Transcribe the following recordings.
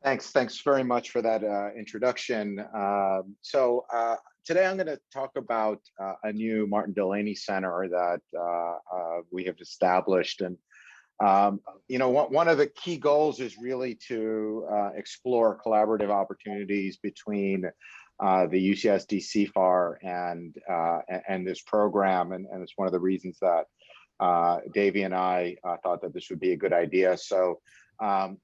Thanks very much for that introduction. Today I'm going to talk about a new Martin Delaney Center that we have established, and one of the key goals is really to explore collaborative opportunities between the UCSD CFAR and this program, and it's one of the reasons that Davey and I thought that this would be a good idea. So. I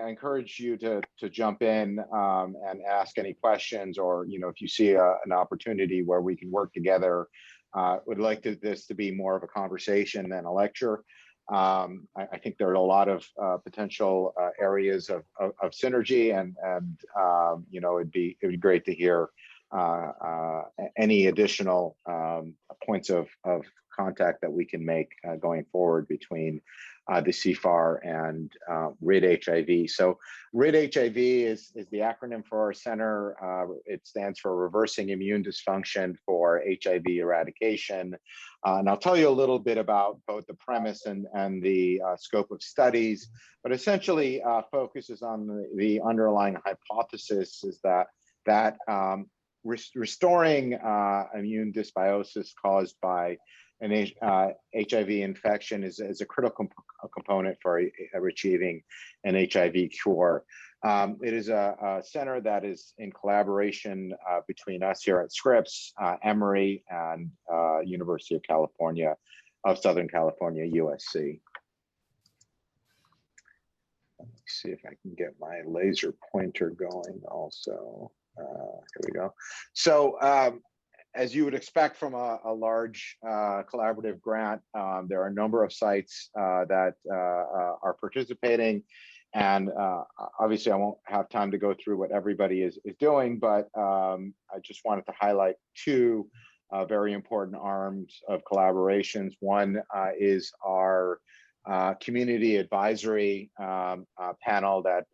encourage you to jump in and ask any questions, or if you see an opportunity where we can work together. Would like this to be more of a conversation than a lecture. I think there are a lot of potential areas of synergy, and it'd be great to hear any additional points of contact that we can make going forward between the CFAR and RID HIV. So RID HIV is the acronym for our center. It stands for Reversing Immune Dysfunction for HIV Eradication. And I'll tell you a little bit about both the premise and the scope of studies, but essentially focuses on the underlying hypothesis is that restoring immune dysbiosis caused by an HIV infection is a critical component for achieving an HIV cure. It is a center that is in collaboration between us here at Scripps, Emory, and University of California, of Southern California, USC. Let me see if I can get my laser pointer going also. Here we go. So, as you would expect from a large collaborative grant, there are a number of sites that are participating. And obviously, I won't have time to go through what everybody is doing, but I just wanted to highlight two very important arms of collaborations. One is our community advisory panel that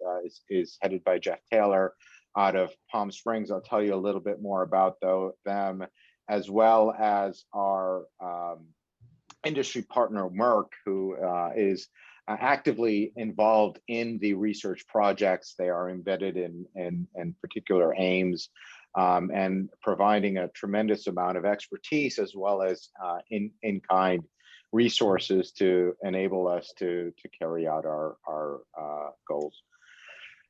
is headed by Jeff Taylor out of Palm Springs. I'll tell you a little bit more about them, as well as our industry partner, Merck, who is actively involved in the research projects. They are embedded in particular aims and providing a tremendous amount of expertise, as well as in-kind resources to enable us to carry out our goals.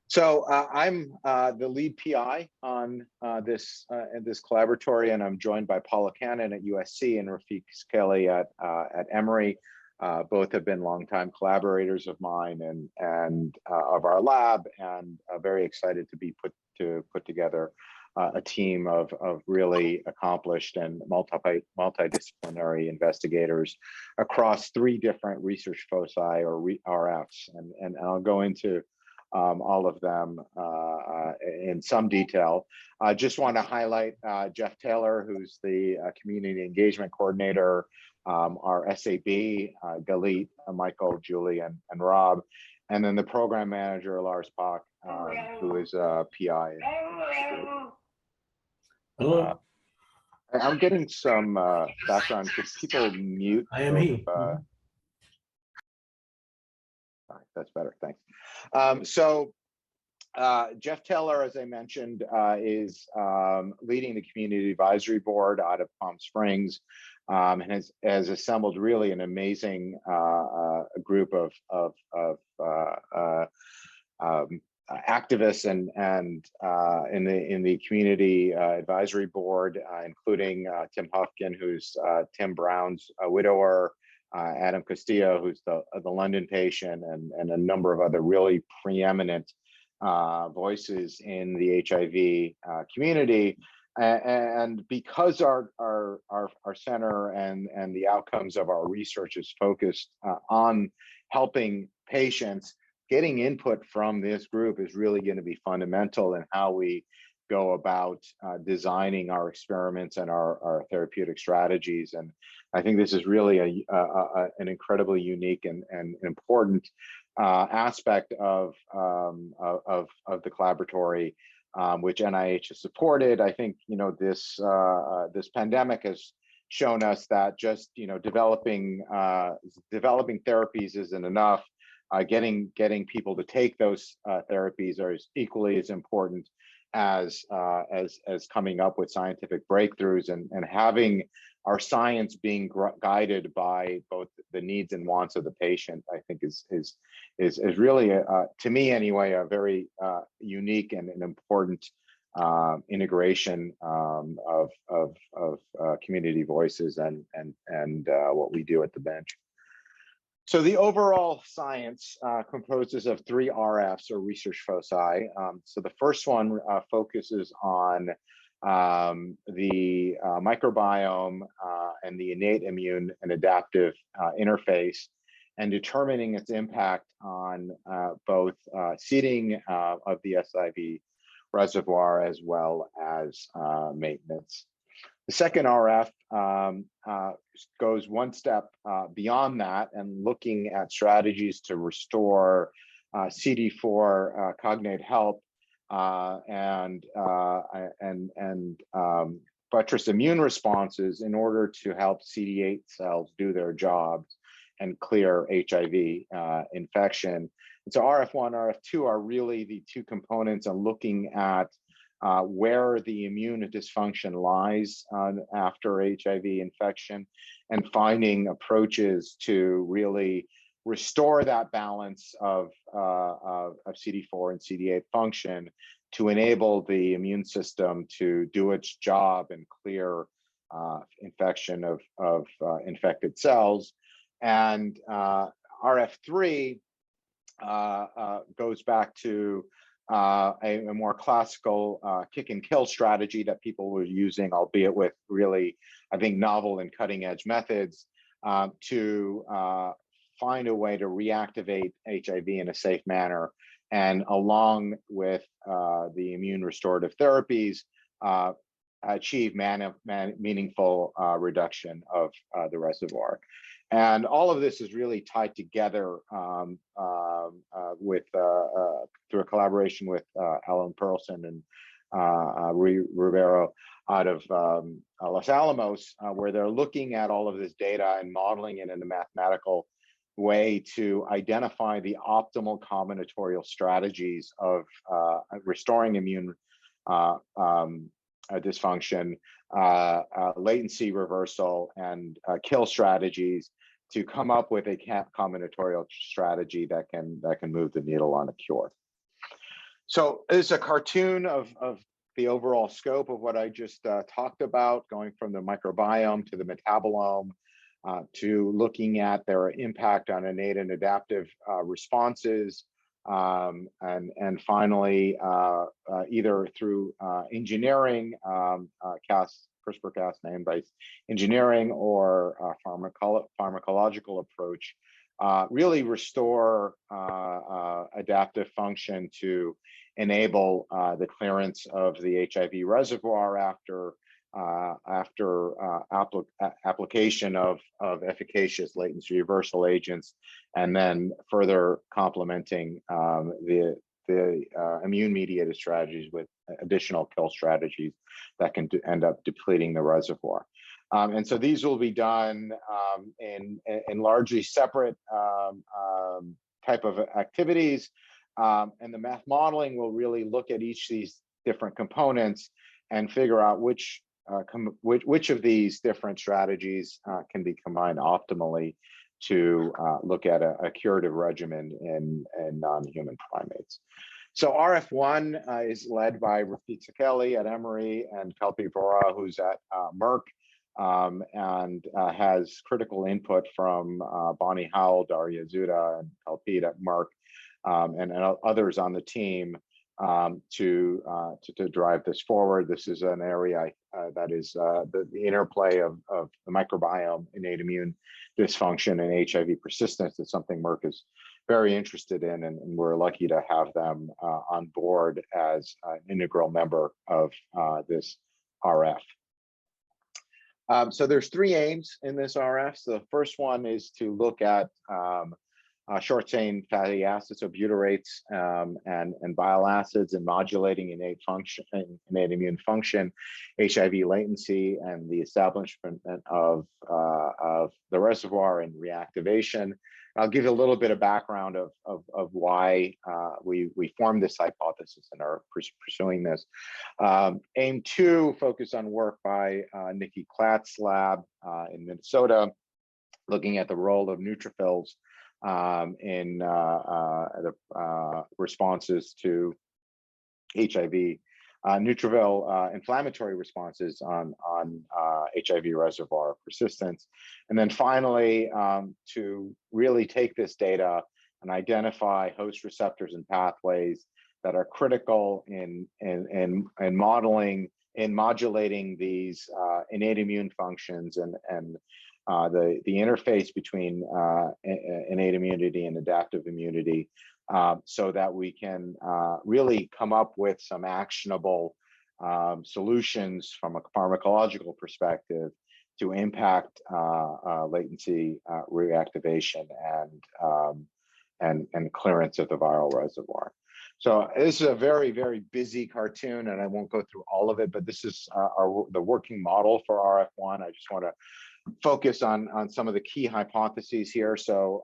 So I'm the lead PI on this collaboratory, and I'm joined by Paula Cannon at USC and Rafiq Skelly at Emory. Both have been longtime collaborators of mine and of our lab, and very excited to be put together a team of really accomplished and multidisciplinary investigators across 3 different research foci, or RFs, and I'll go into all of them in some detail. I just want to highlight Jeff Taylor, who's the community engagement coordinator, our SAB, Galit, Michael, Julie, and Rob, and then the program manager, Lars Bach, who is a PI. Hello. I'm getting some background. Could people mute? I am he. That's better, thanks. Jeff Taylor, as I mentioned, is leading the community advisory board out of Palm Springs, and has assembled really an amazing group of activists and in the community advisory board, including Tim Hofkin, who's Tim Brown's widower, Adam Castillo, who's the London patient, and a number of other really preeminent voices in the HIV community. And because our center and the outcomes of our research is focused on helping patients, getting input from this group is really going to be fundamental in how we go about designing our experiments and our therapeutic strategies. And I think this is really an incredibly unique and important aspect of the collaboratory, which NIH has supported. I think this pandemic has shown us that just developing therapies isn't enough. getting people to take those therapies are equally as important as coming up with scientific breakthroughs, and having our science being guided by both the needs and wants of the patient, I think is really, to me anyway, a very unique and an important integration of community voices and what we do at the bench. So the overall science composes of 3 RFs, or research foci. So the first one focuses on the microbiome and the innate immune and adaptive interface, and determining its impact on both seeding of the SIV reservoir as well as maintenance. The second RF goes one step beyond that, and looking at strategies to restore CD4 cognate health and buttress immune responses in order to help CD8 cells do their jobs and clear HIV infection. And so RF1, RF2 are really the 2 components on looking at where the immune dysfunction lies after HIV infection, and finding approaches to really restore that balance of CD4 and CD8 function to enable the immune system to do its job and clear infection of infected cells. And RF3 goes back to a more classical kick and kill strategy that people were using, albeit with really, I think, novel and cutting edge methods to find a way to reactivate HIV in a safe manner, and along with the immune restorative therapies, achieve meaningful reduction of the reservoir. And all of this is really tied together with through a collaboration with Alan Perlson and Rivero out of Los Alamos, where they're looking at all of this data and modeling it in a mathematical way to identify the optimal combinatorial strategies of restoring immune dysfunction, latency reversal, and kill strategies to come up with a combinatorial strategy that can move the needle on a cure. So it's a cartoon of the overall scope of what I just talked about, going from the microbiome to the metabolome, to looking at their impact on innate and adaptive responses, and finally, either through engineering, CRISPR-Cas9-based engineering, or pharmacological approach, really restore adaptive function to enable the clearance of the HIV reservoir after application of efficacious latency reversal agents, and then further complementing the immune-mediated strategies with additional kill strategies that can end up depleting the reservoir. And so these will be done in largely separate type of activities. And the math modeling will really look at each of these different components and figure out which of these different strategies can be combined optimally to look at a curative regimen in non-human primates. So RF1 is led by Rafik Sekeli at Emory and Kalpi Vora, who's at Merck, and has critical input from Bonnie Howell, Daria Zuda, and Kalpi at Merck, and others on the team to drive this forward. This is an area that is the interplay of the microbiome, innate immune dysfunction, and HIV persistence is something Merck is very interested in, and we're lucky to have them on board as an integral member of this RF. So there's 3 aims in this RF. So the first one is to look at short-chain fatty acids, so butyrates and bile acids, and modulating innate immune function, HIV latency, and the establishment of the reservoir and reactivation. I'll give you a little bit of background of why we formed this hypothesis and are pursuing this. Aim 2 focused on work by Nikki Klatt's lab in Minnesota, looking at the role of neutrophils in the responses to HIV, neutrophil inflammatory responses on HIV reservoir persistence. And then finally, to really take this data and identify host receptors and pathways that are critical in modeling, in modulating these innate immune functions and the interface between innate immunity and adaptive immunity, so that we can really come up with some actionable solutions from a pharmacological perspective to impact latency, reactivation, and clearance of the viral reservoir. So this is a very, very busy cartoon, and I won't go through all of it, but this is the working model for RF1. I just want to focus on some of the key hypotheses here. So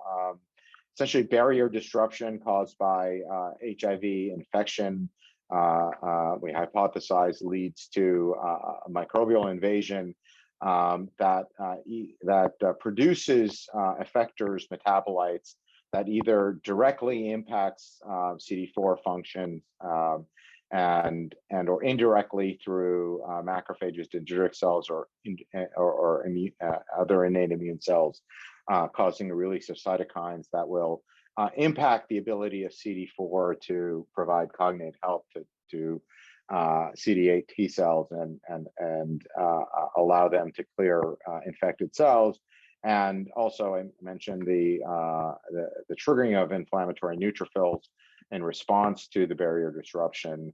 essentially barrier disruption caused by HIV infection, we hypothesize leads to a microbial invasion that produces effectors, metabolites that either directly impacts CD4 function or indirectly through macrophages, dendritic cells, or other innate immune cells, causing a release of cytokines that will impact the ability of CD4 to provide cognate help to CD8 T cells and allow them to clear infected cells. And also, I mentioned the triggering of inflammatory neutrophils in response to the barrier disruption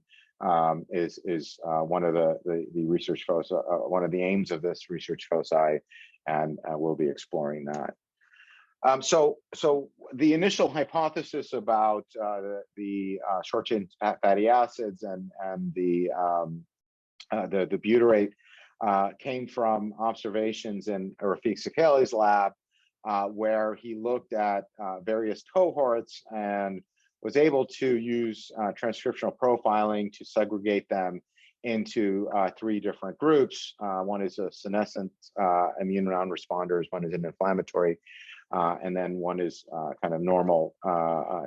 is one of the research foci, one of the aims of this research foci, and we'll be exploring that. So the initial hypothesis about the short chain fatty acids and the butyrate came from observations in Rafiq Sekeli's lab, where he looked at various cohorts and was able to use transcriptional profiling to segregate them into 3 different groups. One is a senescent immune non-responders, one is an inflammatory, and then one is kind of normal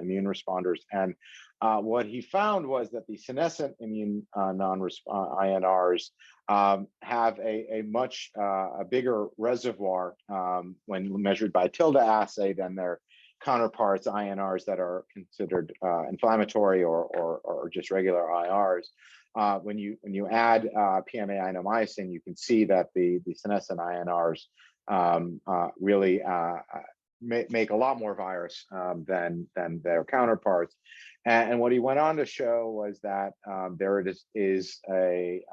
immune responders. And what he found was that the senescent immune INRs have a much bigger reservoir when measured by tilde assay than their counterparts INRs that are considered inflammatory or just regular IRs. When you add PMA inomycin, you can see that the senescent INRs really make a lot more virus than their counterparts. And what he went on to show was that there is a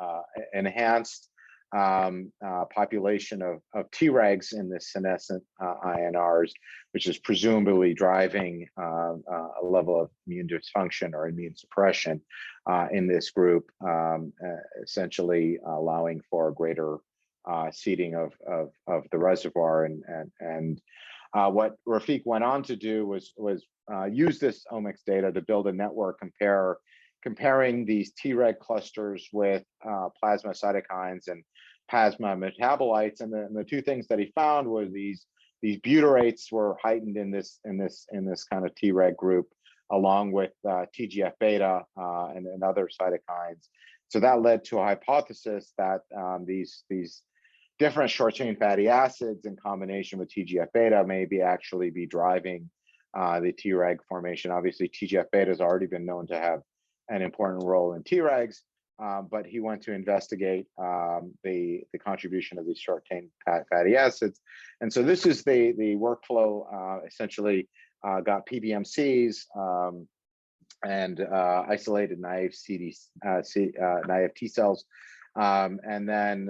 enhanced population of Tregs in the senescent INRs, which is presumably driving a level of immune dysfunction or immune suppression in this group, essentially allowing for greater seeding of the reservoir. And what Rafiq went on to do was use this omics data to build a network comparing these Treg clusters with plasma cytokines and plasma metabolites. And the 2 things that he found were these butyrates were heightened in this kind of Treg group, along with TGF beta and other cytokines. So that led to a hypothesis that these different short chain fatty acids in combination with TGF beta may actually be driving the Treg formation. Obviously, TGF beta has already been known to have an important role in Tregs, but he went to investigate the contribution of these short chain fatty acids. And so this is the workflow. Essentially got PBMCs and isolated naive naive T cells, and then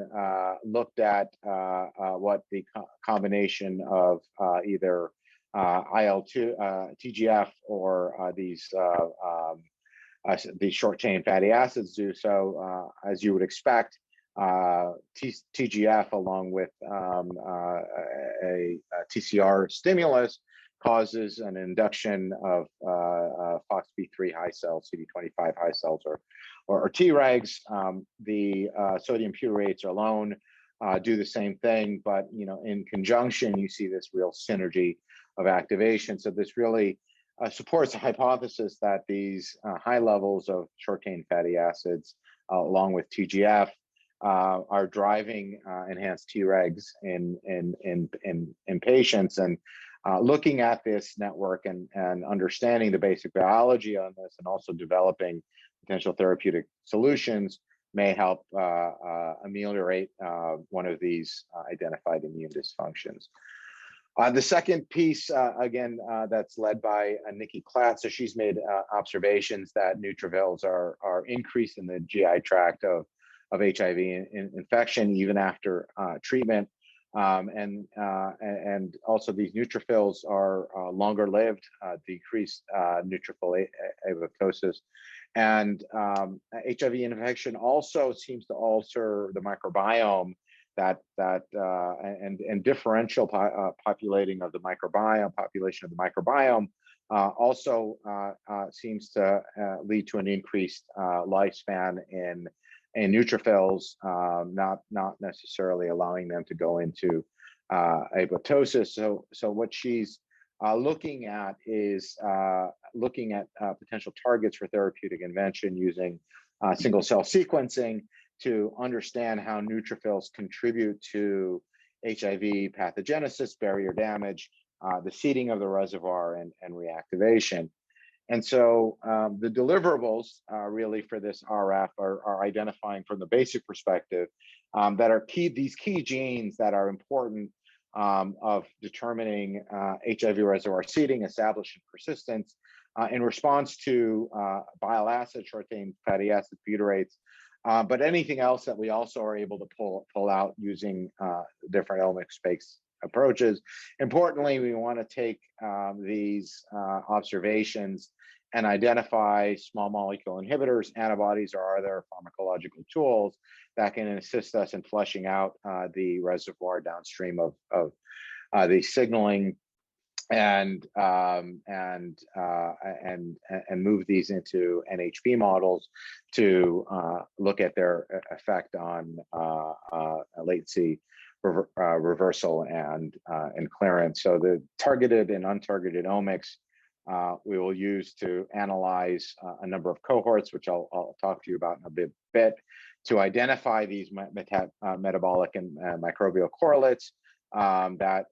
looked at what the combination of either IL-2, TGF, or these short chain fatty acids do. So as you would expect, TGF along with a TCR stimulus causes an induction of FOXP3 high cells, CD25 high cells, or Tregs. The sodium butyrates alone do the same thing, but in conjunction, you see this real synergy of activation. So this really supports the hypothesis that these high levels of short-chain fatty acids, along with TGF, are driving enhanced Tregs in patients. And looking at this network and understanding the basic biology on this, and also developing potential therapeutic solutions, may help ameliorate one of these identified immune dysfunctions. The second piece, again, that's led by Nikki Klatt. So she's made observations that neutrophils are increased in the GI tract of HIV infection even after treatment. And also these neutrophils are longer lived, decreased neutrophil apoptosis. And HIV infection also seems to alter the microbiome and differential population of the microbiome also seems to lead to an increased lifespan in neutrophils, not necessarily allowing them to go into apoptosis. So what she's looking at is looking at potential targets for therapeutic invention using single cell sequencing to understand how neutrophils contribute to HIV pathogenesis, barrier damage, the seeding of the reservoir, and reactivation. And so the deliverables really for this RF are identifying from the basic perspective that are these key genes that are important of determining HIV reservoir seeding, establishing persistence in response to bile acid, short-chain fatty acid, butyrates, but anything else that we also are able to pull out using different omics-based approaches. Importantly, we want to take these observations and identify small molecule inhibitors, antibodies, or other pharmacological tools that can assist us in flushing out the reservoir downstream of the signaling, and move these into NHP models to look at their effect on latency reversal and clearance. So the targeted and untargeted omics we will use to analyze a number of cohorts, which I'll talk to you about in a bit, to identify these metabolic and microbial correlates that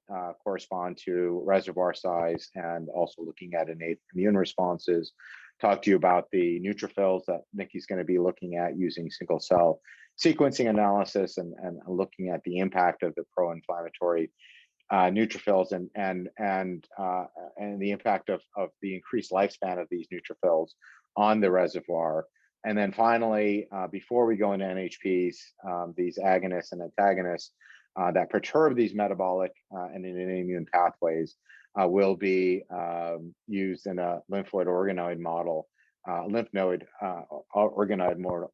correspond to reservoir size, and also looking at innate immune responses. Talk to you about the neutrophils that Nikki's going to be looking at using single cell sequencing analysis, and looking at the impact of the pro-inflammatory neutrophils and the impact of the increased lifespan of these neutrophils on the reservoir. And then finally, before we go into NHPs, these agonists and antagonists that perturb these metabolic and immune pathways will be used in a lymphoid organoid model,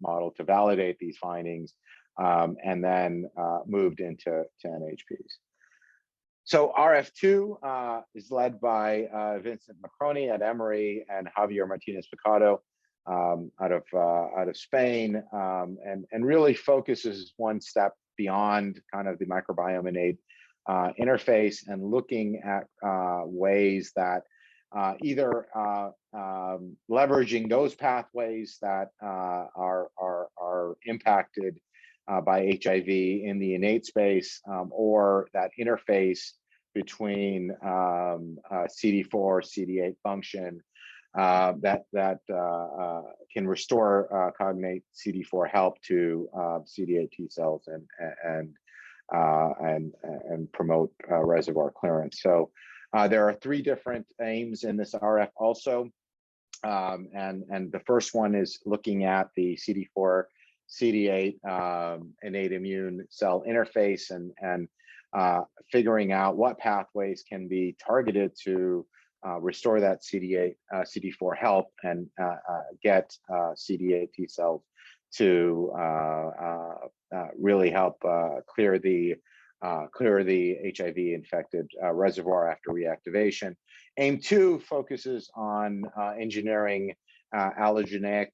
model to validate these findings, and then moved into NHPs. So RF2 is led by Vincent Macroni at Emory and Javier Martinez-Picado out of Spain, and really focuses one step beyond kind of the microbiome innate interface, and looking at ways that either leveraging those pathways that are impacted by HIV in the innate space, or that interface between CD4, CD8 function that can restore cognate CD4 help to CD8 T cells and promote reservoir clearance. So there are three different aims in this RF also, and the first one is looking at the CD4 CD8 innate immune cell interface, and figuring out what pathways can be targeted to restore that CD4 help and get CD8 T cells to really help clear the clear the HIV-infected reservoir after reactivation. AIM-2 focuses on engineering allogeneic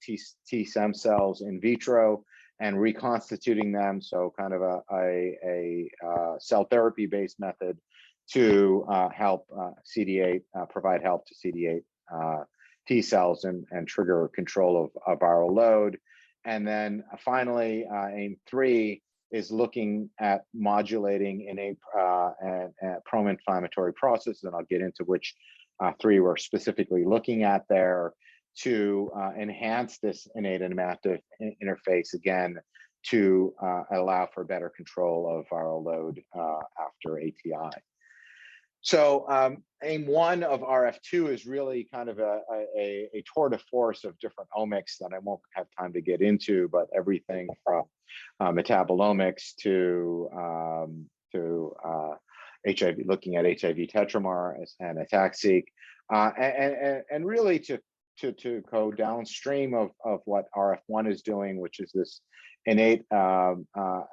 T stem cells in vitro and reconstituting them, so kind of a cell therapy-based method to help CD8, provide help to CD8 T cells and trigger control of viral load. And then finally, AIM-3 is looking at modulating innate and pro-inflammatory processes, and I'll get into which 3 we're specifically looking at there to enhance this innate and adaptive interface again to allow for better control of viral load after ATI. So AIM-1 of RF2 is really kind of a tour de force of different omics that I won't have time to get into, but everything from metabolomics to HIV, looking at HIV tetramer and ATAC-seq, and really to go downstream of what RF1 is doing, which is this innate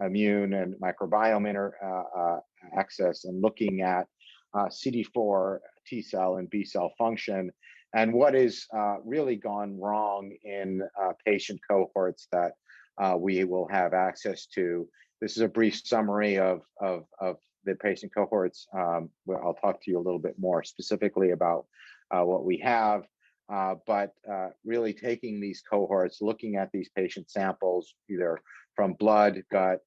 immune and microbiome access, and looking at CD4 T cell and B cell function, and what is really gone wrong in patient cohorts that we will have access to. This is a brief summary of the patient cohorts. Where I'll talk to you a little bit more specifically about what we have, but really taking these cohorts, looking at these patient samples, either from blood, gut,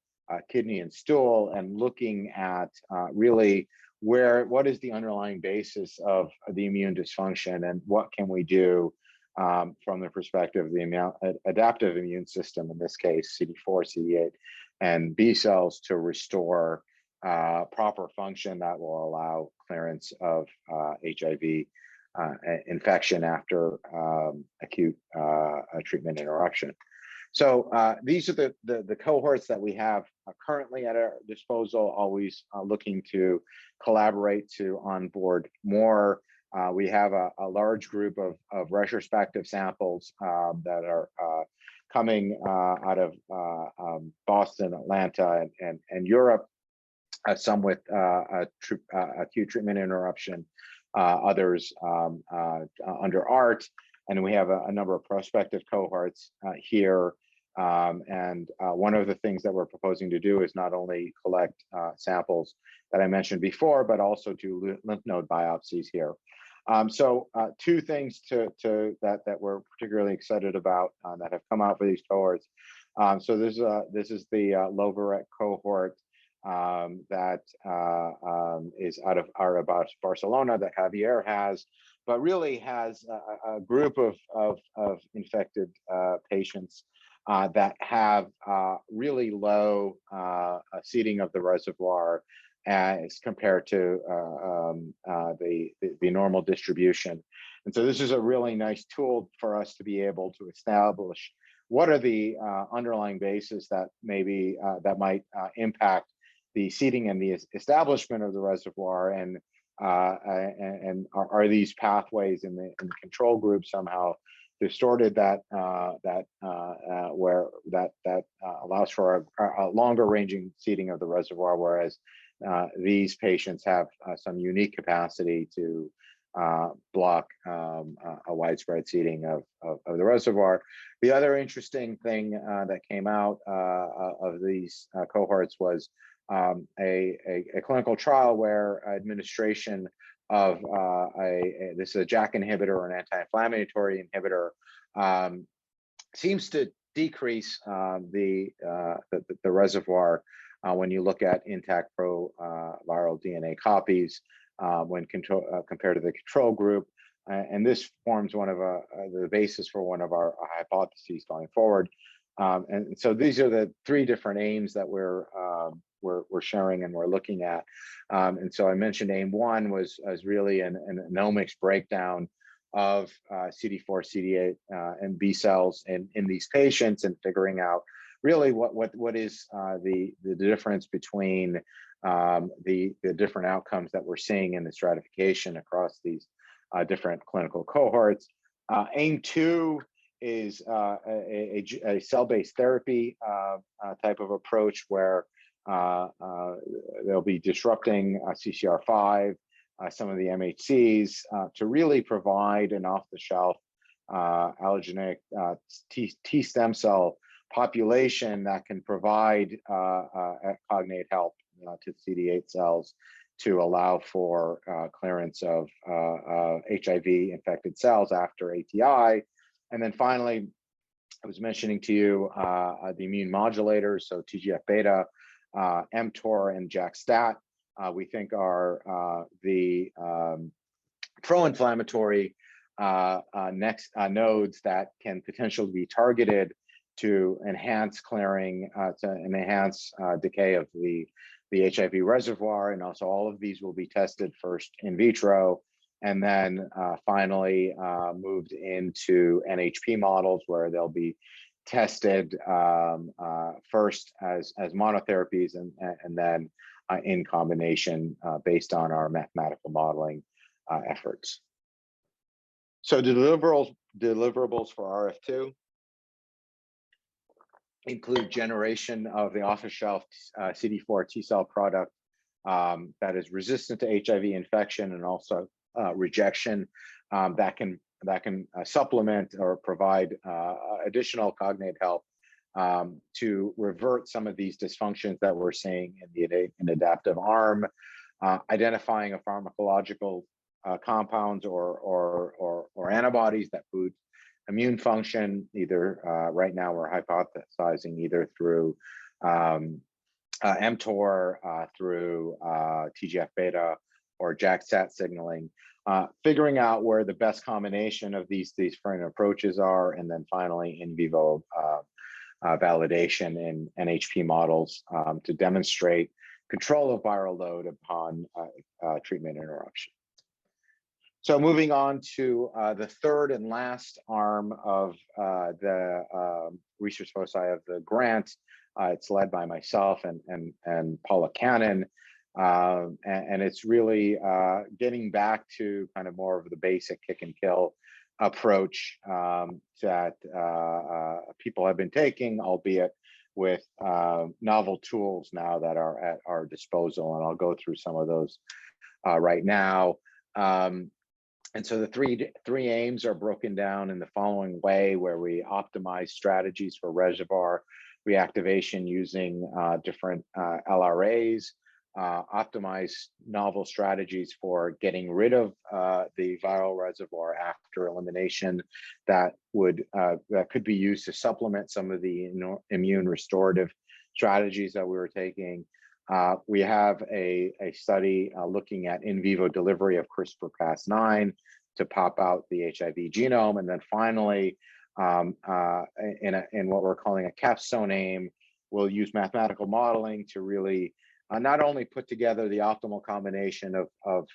kidney, and stool, and looking at really what is the underlying basis of the immune dysfunction, and what can we do from the perspective of the adaptive immune system, in this case CD4, CD8, and B cells, to restore proper function that will allow clearance of HIV infection after acute treatment interruption. So these are the cohorts that we have currently at our disposal, always looking to collaborate to onboard more. We have a large group of retrospective samples that are coming out of Boston, Atlanta, and Europe, some with acute treatment interruption, others under ART, and we have a number of prospective cohorts here. And one of the things that we're proposing to do is not only collect samples that I mentioned before, but also do lymph node biopsies here. So 2 things that we're particularly excited about that have come out for these cohorts. So this is the Loverec cohort that is out of Barcelona that Javier has, but really has a group of infected patients that have really low seeding of the reservoir as compared to the normal distribution. And so this is a really nice tool for us to be able to establish what are the underlying bases that maybe that might impact the seeding and the establishment of the reservoir, and are these pathways in the control group somehow distorted that allows for a longer ranging seeding of the reservoir, whereas these patients have some unique capacity to block a widespread seeding of the reservoir. The other interesting thing that came out of these cohorts was a clinical trial where administration of this is a JAK inhibitor or an anti-inflammatory inhibitor seems to decrease the reservoir when you look at intact viral DNA copies when compared to the control group, and this forms one of the basis for one of our hypotheses going forward. And so these are the 3 different aims that we're sharing and we're looking at. And so I mentioned AIM-1 was really an omics breakdown of CD4, CD8, and B cells in these patients, and figuring out really what is the difference between the different outcomes that we're seeing in the stratification across these different clinical cohorts. AIM-2 is a cell-based therapy type of approach where they'll be disrupting CCR5, some of the MHCs, to really provide an off-the-shelf allogeneic T stem cell population that can provide cognate help to CD8 cells to allow for clearance of HIV-infected cells after ATI. And then finally, I was mentioning to you the immune modulators, so TGF-beta, mTOR, and JAK-STAT, we think are the pro-inflammatory next nodes that can potentially be targeted to enhance clearing, to enhance decay of the HIV reservoir. And also all of these will be tested first in vitro, and then finally moved into NHP models, where they'll be tested first as monotherapies, and then in combination based on our mathematical modeling efforts. So deliverables for RF2 include generation of the off-the-shelf CD4 T cell product that is resistant to HIV infection and also rejection, that can supplement or provide additional cognate help to revert some of these dysfunctions that we're seeing in the adaptive arm, identifying a pharmacological compounds or antibodies that boost immune function. Either right now we're hypothesizing either through mTOR, through TGF-beta or JAK-STAT signaling, figuring out where the best combination of these different approaches are, and then finally in vivo validation in NHP models to demonstrate control of viral load upon treatment interruption. So moving on to the third and last arm of the research foci of the grant. It's led by myself and Paula Cannon, and it's really getting back to kind of more of the basic kick and kill approach that people have been taking, albeit with novel tools now that are at our disposal, and I'll go through some of those right now. And so the three aims are broken down in the following way, where we optimize strategies for reservoir reactivation using different LRAs, optimize novel strategies for getting rid of the viral reservoir after elimination that could be used to supplement some of the immune restorative strategies that we were taking. We have a study looking at in vivo delivery of CRISPR-Cas9 to pop out the HIV genome. And then finally, in what we're calling a capstone aim, we'll use mathematical modeling to really not only put together the optimal combination of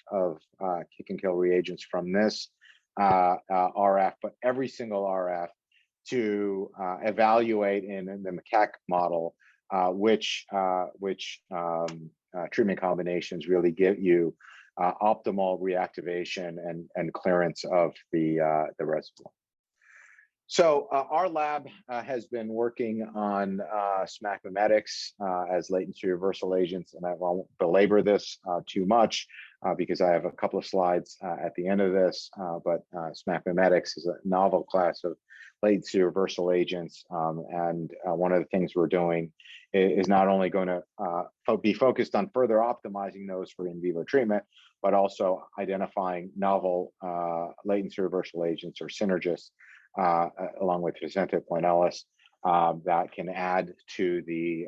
kick and kill reagents from this RF, but every single RF to evaluate in the macaque model which treatment combinations really give you optimal reactivation and clearance of the reservoir. So our lab has been working on SMAC mimetics as latency reversal agents, and I won't belabor this too much because I have a couple of slides at the end of this, but SMAC mimetics is a novel class of latency reversal agents, and one of the things we're doing is not only going to be focused on further optimizing those for in vivo treatment, but also identifying novel latency reversal agents or synergists along with Vicente-Point-Ellis that can add to the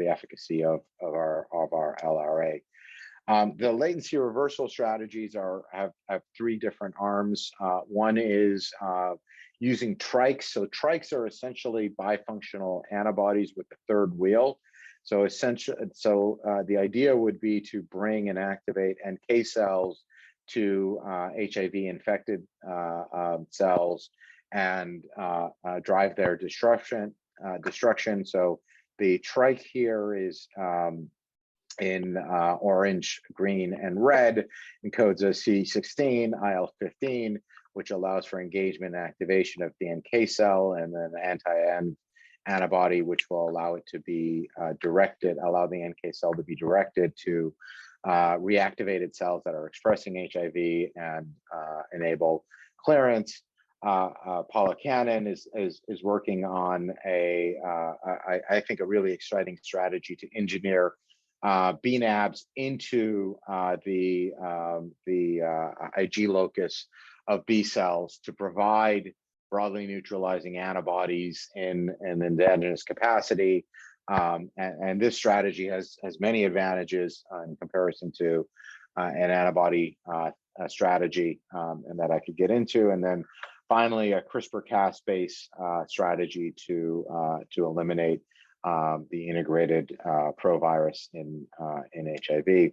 efficacy of our LRA. The latency reversal strategies have three different arms. One is using trikes. So trikes are essentially bifunctional antibodies with the third wheel. So the idea would be to bring and activate NK cells to HIV infected cells and drive their destruction. So the trike here is in orange, green, and red, encodes a CD16, IL-15, which allows for engagement and activation of the NK cell, and then anti-N antibody, which will allow it to be directed, allow the NK cell to be directed to reactivated cells that are expressing HIV and enable clearance. Paula Cannon is working on I think a really exciting strategy to engineer BNAbs into the IG locus of B cells to provide broadly neutralizing antibodies in an endogenous capacity. And this strategy has many advantages in comparison to an antibody strategy, and that I could get into. And then finally, a CRISPR-Cas based strategy to eliminate the integrated provirus in HIV.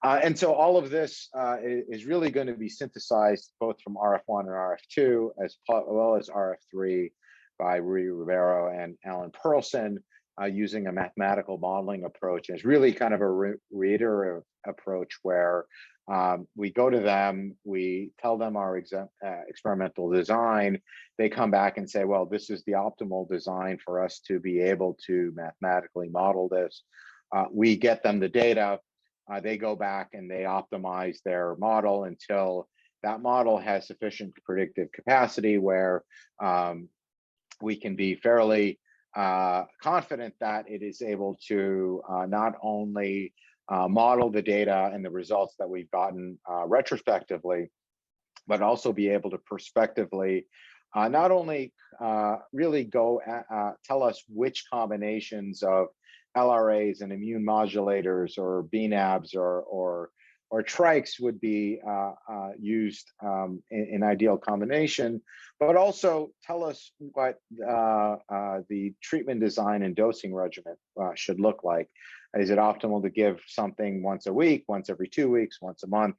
And so all of this is really going to be synthesized both from RF1 and RF2, as well as RF3 by Rui Ribeiro and Alan Perlson, using a mathematical modeling approach. And it's really kind of a reiterative approach where we go to them, we tell them our experimental design, they come back and say, well, this is the optimal design for us to be able to mathematically model this. We get them the data, they go back and they optimize their model until that model has sufficient predictive capacity where we can be fairly confident that it is able to not only model the data and the results that we've gotten retrospectively, but also be able to prospectively not only really go tell us which combinations of LRAs and immune modulators or BNAbs or trikes would be used in ideal combination, but also tell us what the treatment design and dosing regimen should look like. Is it optimal to give something once a week, once every 2 weeks, once a month,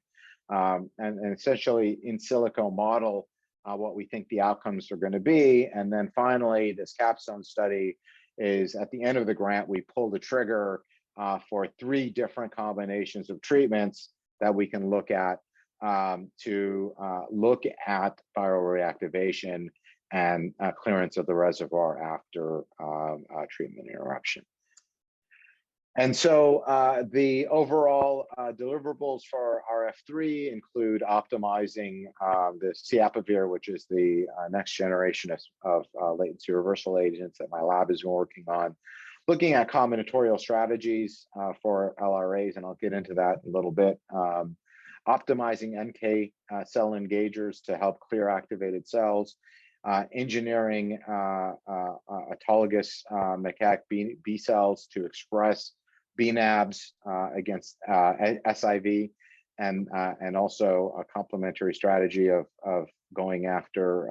and essentially in silico model what we think the outcomes are going to be. And then finally, this capstone study is at the end of the grant, we pull the trigger for 3 different combinations of treatments that we can look at to look at viral reactivation and clearance of the reservoir after treatment interruption. And so the overall deliverables for RF3 include optimizing the Ciapavir, which is the next generation of latency reversal agents that my lab is working on, looking at combinatorial strategies for LRAs, and I'll get into that in a little bit, optimizing NK cell engagers to help clear activated cells, engineering autologous macaque B cells to express BNAbs against SIV, and also a complementary strategy of going after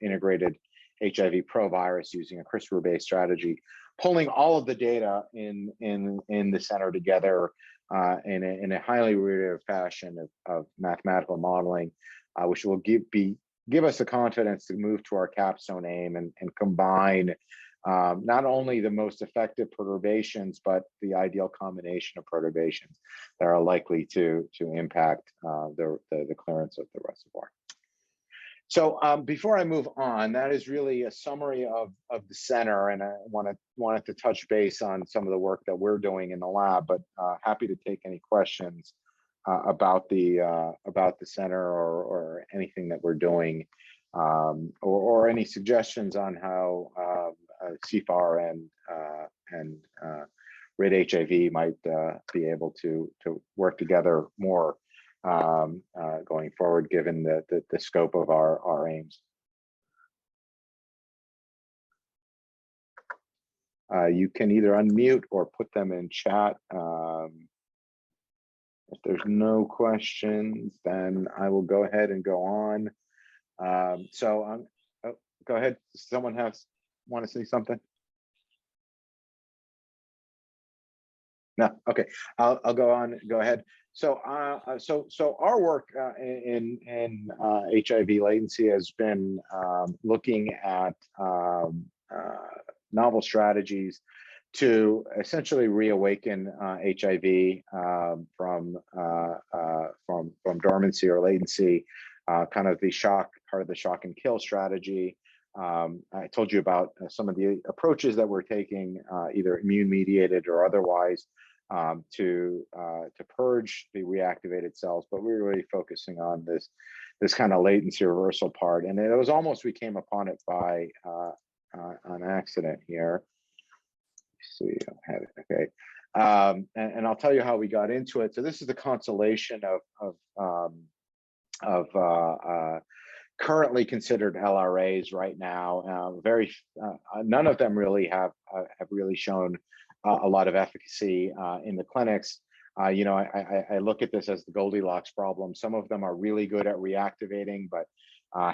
integrated HIV provirus using a CRISPR-based strategy, pulling all of the data in the center together in a highly iterative fashion of mathematical modeling, which will give us the confidence to move to our capstone aim and combine not only the most effective perturbations, but the ideal combination of perturbations that are likely to impact the clearance of the reservoir. So before I move on, that is really a summary of the center, and I wanted to touch base on some of the work that we're doing in the lab, but happy to take any questions about the center or anything that we're doing, or any suggestions on how CFAR and RID HIV might be able to work together more going forward, given the scope of our aims. You can either unmute or put them in chat. If there's no questions, then I will go ahead and go on. So go ahead. Someone want to say something? No. Okay. I'll go on. Go ahead. So so our work in HIV latency has been looking at novel strategies to essentially reawaken HIV from dormancy or latency, kind of the part of the shock and kill strategy. I told you about some of the approaches that we're taking, either immune-mediated or otherwise, to purge the reactivated cells, but we're really focusing on this kind of latency reversal part. And it was almost, we came upon it by an accident here. Let's see, I don't have it, okay. And I'll tell you how we got into it. So this is the constellation of currently considered LRAs right now. None of them really have really shown a lot of efficacy in the clinics. You know, I look at this as the Goldilocks problem. Some of them are really good at reactivating, but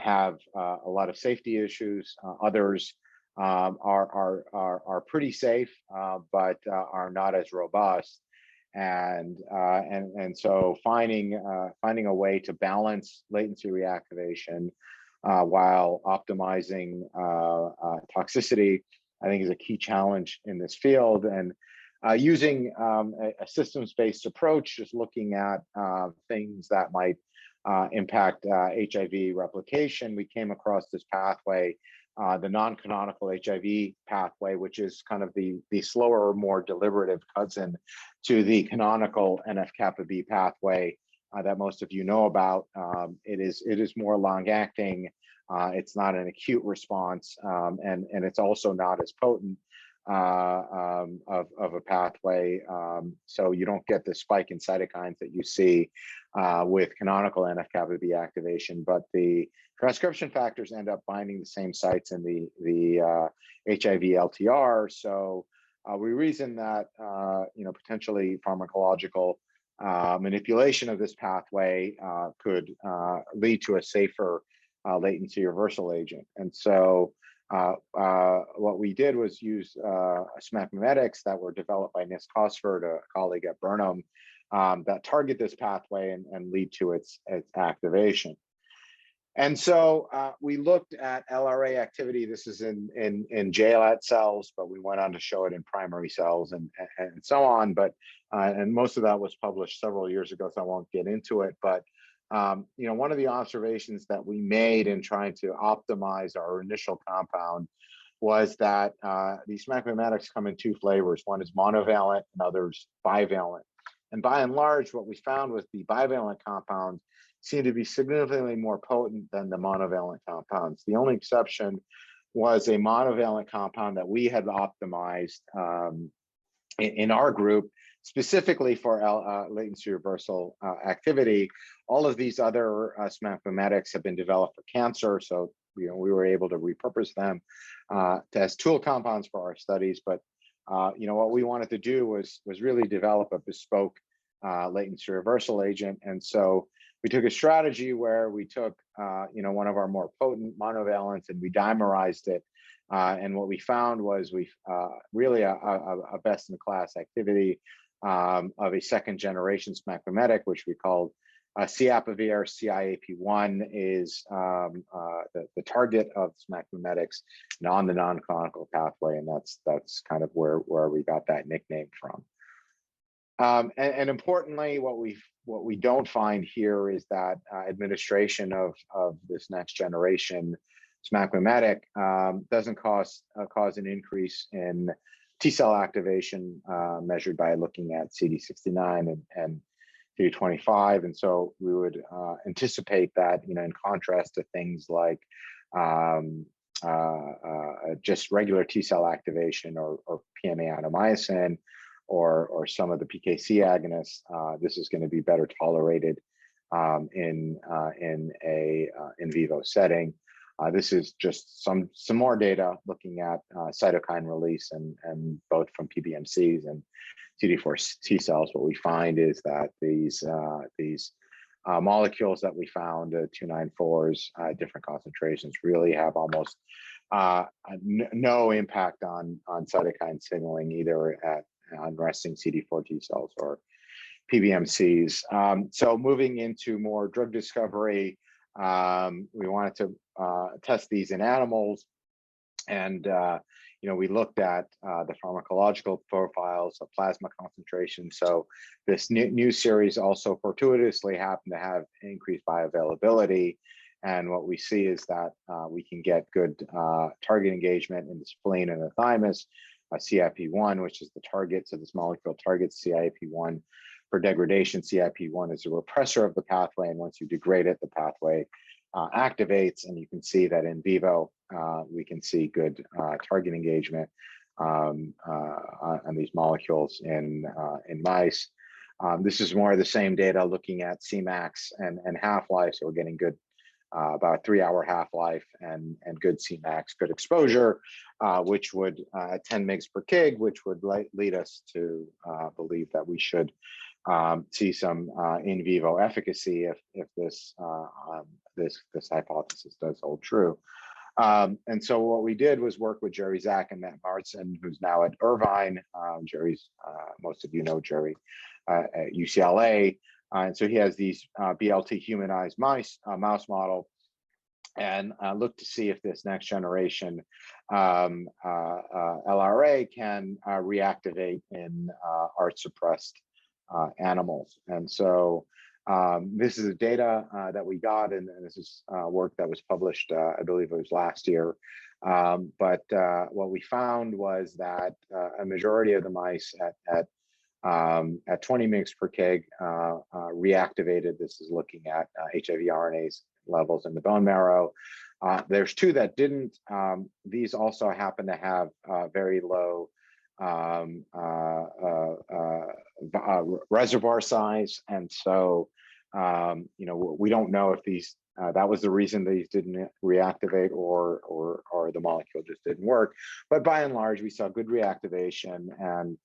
have a lot of safety issues. Others are pretty safe, but are not as robust. And so finding a way to balance latency reactivation while optimizing toxicity, I think, is a key challenge in this field. And using a systems-based approach, just looking at things that might impact HIV replication, we came across this pathway, the non-canonical HIV pathway, which is kind of the slower, more deliberative cousin to the canonical NF-kappa B pathway that most of you know about. It is more long-acting. It's not an acute response, and it's also not as potent of a pathway. So you don't get the spike in cytokines that you see with canonical NF-kappa B activation, but the transcription factors end up binding the same sites in the HIV LTR. So we reason that you know, potentially pharmacological manipulation of this pathway could lead to a safer latency reversal agent. And so what we did was use SMAC mimetics that were developed by Nis Cosford, a colleague at Burnham, that target this pathway and lead to its activation. And so we looked at LRA activity. This is in JLAT cells, but we went on to show it in primary cells and so on. But and most of that was published several years ago, so I won't get into it. But you know, one of the observations that we made in trying to optimize our initial compound was that these SMAC mimetics come in two flavors. One is monovalent and others bivalent. And by and large, what we found was the bivalent compounds seem to be significantly more potent than the monovalent compounds. The only exception was a monovalent compound that we had optimized in our group, specifically for latency reversal activity. All of these other SMAC mimetics have been developed for cancer, so you know, we were able to repurpose them as tool compounds for our studies. But you know, what we wanted to do was really develop a bespoke latency reversal agent. And so we took a strategy where we took you know, one of our more potent monovalents and we dimerized it. And what we found was really a best-in-class activity of a second-generation SMAC mimetic, which we called Ciapavir. CIAP1 is the target of SMAC mimetics on the non-canonical pathway, and that's kind of where we got that nickname from. And importantly, what we don't find here is that administration of this next generation SMAC mimetic doesn't cause an increase in T cell activation measured by looking at CD69 and CD25. And so we would anticipate that, you know, in contrast to things like just regular T cell activation or PMA adenomycin or some of the PKC agonists, this is going to be better tolerated in a in vivo setting. This is just some more data looking at cytokine release and both from PBMCs and CD4 T cells. What we find is that these molecules that we found, 294s, different concentrations, really have almost no impact on cytokine signaling, either on resting CD4 T cells or PBMCs. So moving into more drug discovery, we wanted to test these in animals, and you know, we looked at the pharmacological profiles of plasma concentration. So this new series also fortuitously happened to have increased bioavailability, And what we see is that we can get good target engagement in the spleen and the thymus. CIP1, which is the target, so this molecule targets CIP1 for degradation. CIP1 is a repressor of the pathway, and once you degrade it, the pathway activates, and you can see that in vivo, we can see good target engagement on these molecules in mice. This is more of the same data looking at Cmax and half-life, so we're getting good about 3-hour half-life and good Cmax, good exposure, which would 10 mg per kg, which would lead us to believe that we should see some in vivo efficacy if this this hypothesis does hold true. And so what we did was work with Jerry Zach and Matt Martson, who's now at Irvine. Jerry's, most of you know Jerry at UCLA. And so he has these BLT humanized mouse model, and look to see if this next generation LRA can reactivate in ART suppressed animals. And so this is the data that we got, and this is work that was published, I believe it was last year. But what we found was that a majority of the mice at 20 mg per kg reactivated. This is looking at HIV RNase levels in the bone marrow. There's 2 that didn't. These also happen to have very low reservoir size, and so you know, we don't know if these that was the reason these didn't reactivate, or the molecule just didn't work. But by and large, we saw good reactivation and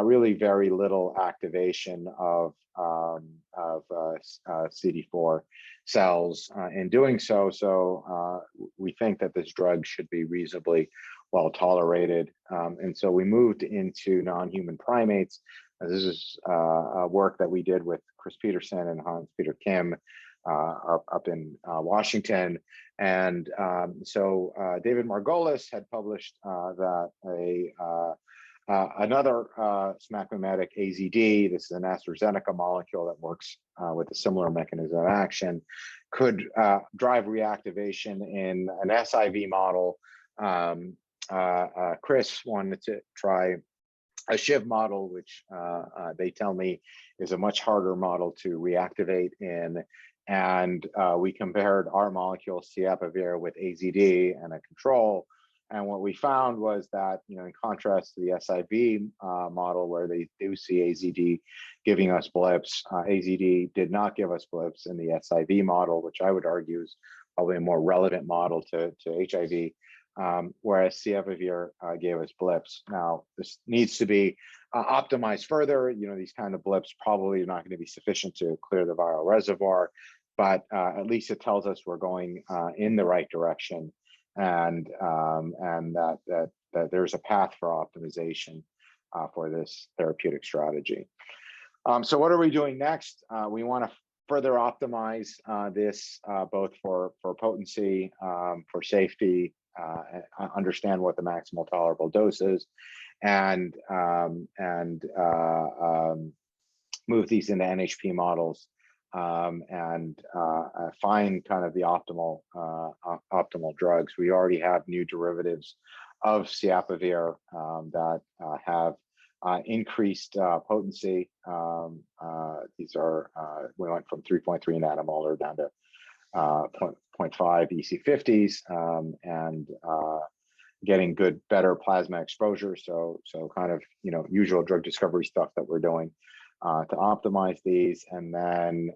really very little activation of CD4 cells in doing so. So we think that this drug should be reasonably well tolerated. And so we moved into non-human primates. This is work that we did with Chris Peterson and Hans-Peter Kim up in Washington. And so David Margolis had published that another SMAC mimetic, AZD, this is an AstraZeneca molecule that works with a similar mechanism of action, could drive reactivation in an SIV model. Chris wanted to try a Shiv model, which they tell me is a much harder model to reactivate in. And we compared our molecule Ciapavir with AZD and a control. And what we found was that, you know, in contrast to the SIV model where they do see AZD giving us blips, AZD did not give us blips in the SIV model, which I would argue is probably a more relevant model to HIV. Whereas Ciapavir gave us blips. Now, this needs to be optimized further. You know, these kind of blips probably are not going to be sufficient to clear the viral reservoir, but at least it tells us we're going in the right direction, and that there's a path for optimization for this therapeutic strategy. So what are we doing next? We want to further optimize this both for potency, for safety, understand what the maximal tolerable dose is, and move these into NHP models, and find kind of the optimal drugs. We already have new derivatives of Ciapavir that have increased potency. These are, we went from 3.3 nanomolar down to 0.5 EC50s, and getting better plasma exposure. So kind of, you know, usual drug discovery stuff that we're doing to optimize these. And then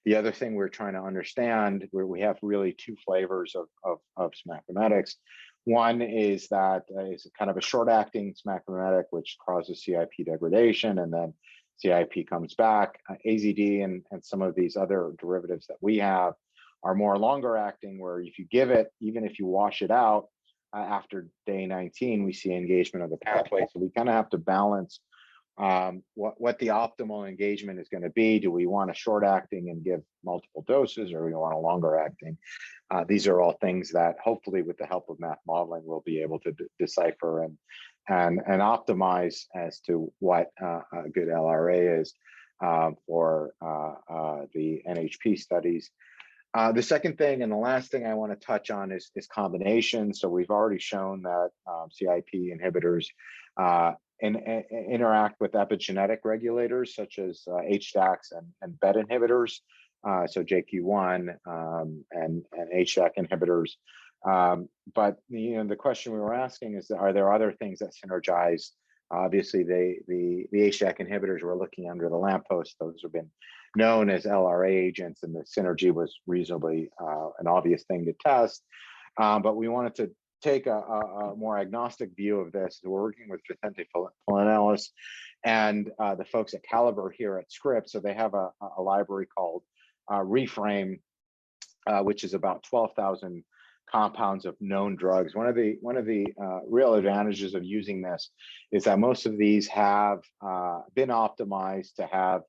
the other thing we're trying to understand, where we have really 2 flavors of SMAC mimetics. One is that is kind of a short-acting SMAC mimetic, which causes CIP degradation, and then CIP comes back. AZD and some of these other derivatives that we have are more longer acting, where if you give it, even if you wash it out after day 19, we see engagement of the pathway. So we kind of have to balance what the optimal engagement is going to be. Do we want a short acting and give multiple doses, or do we want a longer acting? These are all things that hopefully with the help of math modeling, we'll be able to decipher and optimize as to what a good LRA is for the NHP studies. The second thing and the last thing I want to touch on is combination. So we've already shown that CIP inhibitors interact with epigenetic regulators such as HDACs and BET inhibitors, so JQ1 and HDAC inhibitors. But the question we were asking is, are there other things that synergize? Obviously, the HDAC inhibitors we're looking under the lamppost; those have been known as LRA agents, and the synergy was reasonably an obvious thing to test. But we wanted to take a more agnostic view of this. We're working with Vicente Polanellis and the folks at Caliber here at Scripps. So they have a library called Reframe, which is about 12,000 compounds of known drugs. One of the real advantages of using this is that most of these have been optimized to have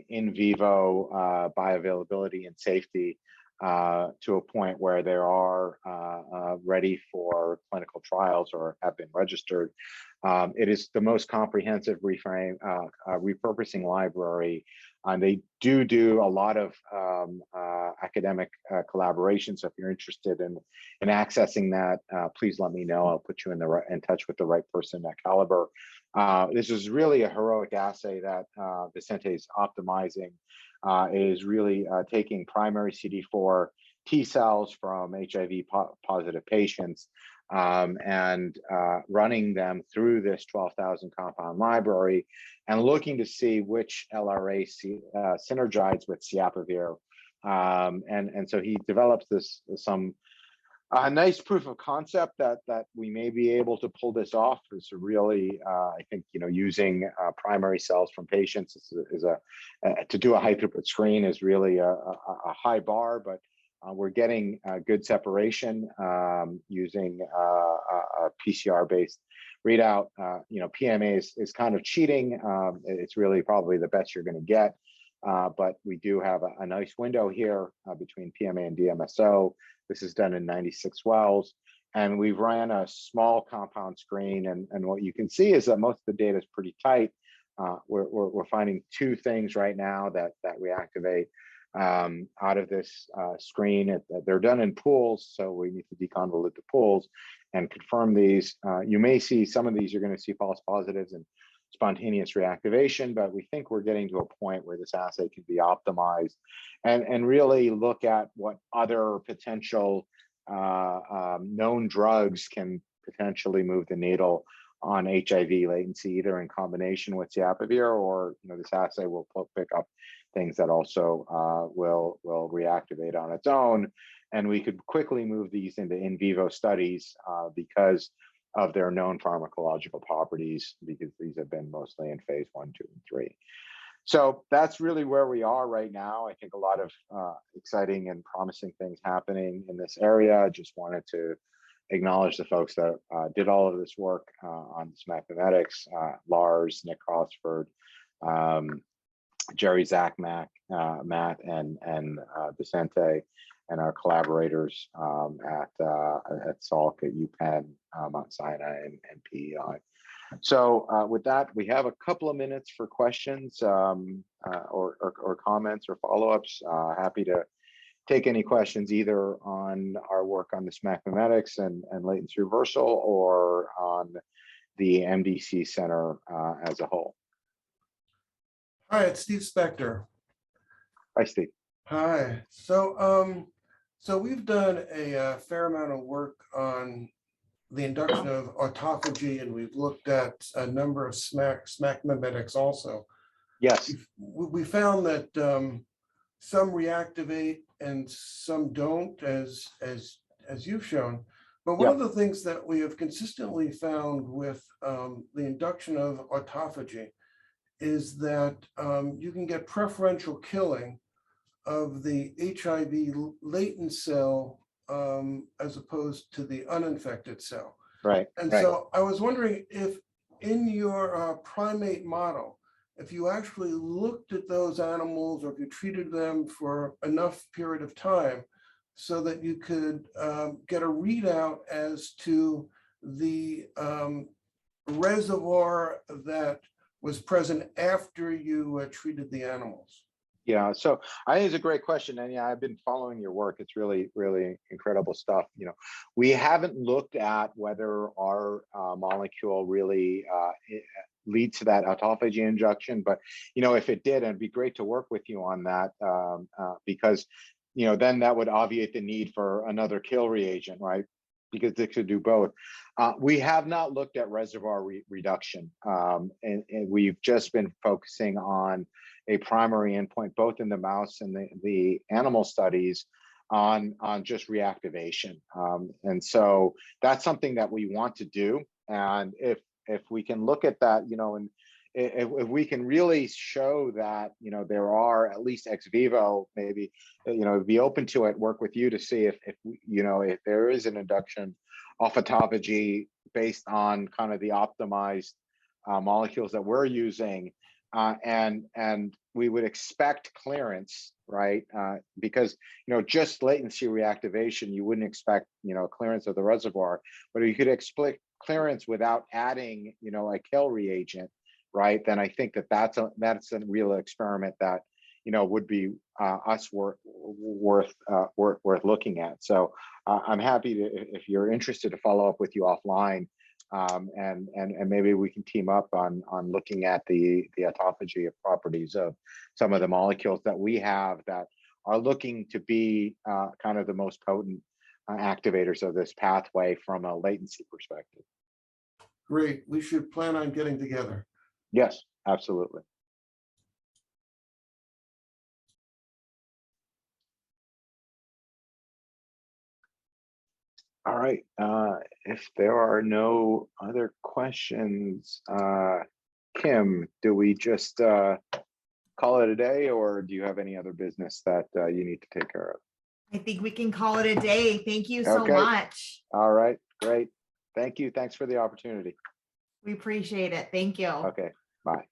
in vivo bioavailability and safety to a point where they are ready for clinical trials or have been registered. It is the most comprehensive repurposing library. They do a lot of academic collaboration. So if you're interested in accessing that, please let me know. I'll put you in touch with the right person at Caliber. This is really a heroic assay that Vicente is optimizing. Is really taking primary CD4 T cells from HIV positive patients and running them through this 12,000 compound library and looking to see which LRA synergize with ciapavir. And so he develops some nice proof of concept that we may be able to pull this off. Is really, I think, using primary cells from patients is to do a high throughput screen is really a high bar, but we're getting good separation using a PCR based readout. PMA is kind of cheating. It's really probably the best you're going to get. But we do have a nice window here between PMA and DMSO. This is done in 96 wells, and we've ran a small compound screen. And what you can see is that most of the data is pretty tight. We're finding two things right now that reactivate out of this screen. They're done in pools, so we need to deconvolute the pools and confirm these. You may see some of these, you're going to see false positives and spontaneous reactivation, but we think we're getting to a point where this assay can be optimized and really look at what other potential known drugs can potentially move the needle on HIV latency, either in combination with ciapavir or this assay will pick up things that also will reactivate on its own. And we could quickly move these into in vivo studies because of their known pharmacological properties, because these have been mostly in phase 1, 2, and 3. So that's really where we are right now. I think a lot of exciting and promising things happening in this area. Just wanted to acknowledge the folks that did all of this work on this mathematics, Lars, Nick Crossford, Jerry, Zach, Matt, and Vicente, and our collaborators at Salk, at UPenn, Mount Sinai, and PEI. So with that, we have a couple of minutes for questions or comments or follow-ups. Happy to take any questions either on our work on this mathematics and latency reversal or on the MDC Center as a whole. Hi, it's Steve Spector. Hi, Steve. Hi. So we've done a fair amount of work on the induction of autophagy, and we've looked at a number of SMAC mimetics also. Yes. We found that some reactivate and some don't, as you've shown. But one of the things that we have consistently found with the induction of autophagy is that you can get preferential killing of the HIV latent cell as opposed to the uninfected cell. Right. And right. so I was wondering if in your primate model, if you actually looked at those animals or if you treated them for enough period of time so that you could get a readout as to the reservoir that was present after you treated the animals. Yeah, so I think it's a great question, and yeah, I've been following your work. It's really, really incredible stuff. We haven't looked at whether our molecule really leads to that autophagy injection, but if it did, it'd be great to work with you on that because then that would obviate the need for another kill reagent, right? Because they could do both. We have not looked at reservoir reduction, and we've just been focusing on a primary endpoint, both in the mouse and the animal studies, on just reactivation. And so that's something that we want to do. And if we can look at that, and if we can really show that there are at least ex vivo, maybe be open to it, work with you to see if there is an induction of autophagy based on kind of the optimized molecules that we're using. And we would expect clearance, right? Because just latency reactivation, you wouldn't expect clearance of the reservoir, but if you could expect clearance without adding a kill reagent, right? Then I think that's a real experiment that would be us worth looking at. So I'm happy to, if you're interested, to follow up with you offline. And maybe we can team up on looking at the autophagy properties of some of the molecules that we have that are looking to be kind of the most potent activators of this pathway from a latency perspective. Great. We should plan on getting together. Yes, absolutely. All right. If there are no other questions, Kim, do we just call it a day, or do you have any other business that you need to take care of? I think we can call it a day. Thank you so much. All right, great. Thank you. Thanks for the opportunity. We appreciate it. Thank you. Okay, bye.